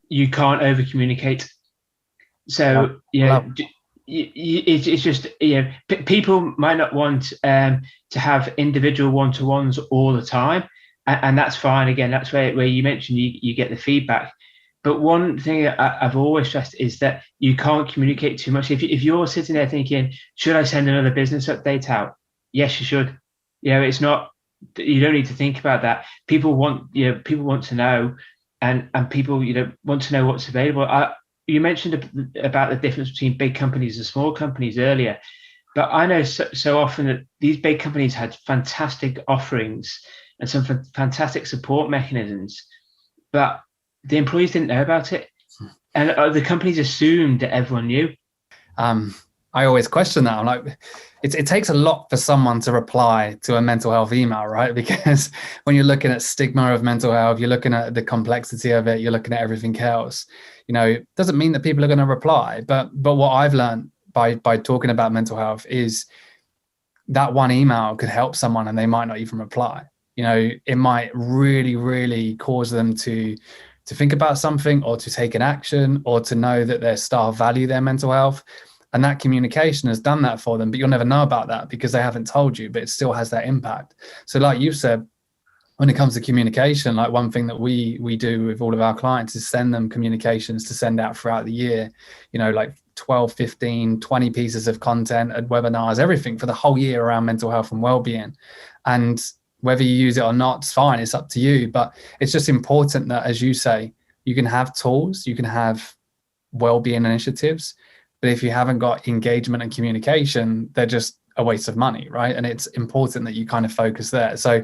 you can't over communicate. Love, So, love. it's just, people might not want to have individual one-to-ones all the time. And that's fine. Again, that's where you mentioned you get the feedback. But one thing I've always stressed is that you can't communicate too much. If you're sitting there thinking, should I send another business update out? Yes, you should. It's not, you don't need to think about that. People want to know, and people, want to know what's available. You mentioned about the difference between big companies and small companies earlier, but I know so often that these big companies had fantastic offerings and some fantastic support mechanisms, but the employees didn't know about it, and the companies assumed that everyone knew. Um, I always question that. I'm like, it takes a lot for someone to reply to a mental health email, right? Because when you're looking at stigma of mental health, you're looking at the complexity of it, you're looking at everything else. It doesn't mean that people are going to reply, but what I've learned by talking about mental health is that one email could help someone and they might not even reply. It might really, really cause them to think about something or to take an action or to know that their staff value their mental health. And that communication has done that for them, but you'll never know about that because they haven't told you, but it still has that impact. So like you've said, when it comes to communication, like one thing that we do with all of our clients is send them communications to send out throughout the year, like 12, 15, 20 pieces of content and webinars, everything for the whole year around mental health and well-being. And whether you use it or not, it's fine. It's up to you. But it's just important that, as you say, you can have tools, you can have well-being initiatives, but if you haven't got engagement and communication, they're just a waste of money, right? And it's important that you kind of focus there. So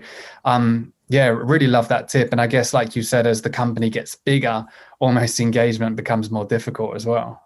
yeah, really love that tip. And I guess, like you said, as the company gets bigger, almost engagement becomes more difficult as well.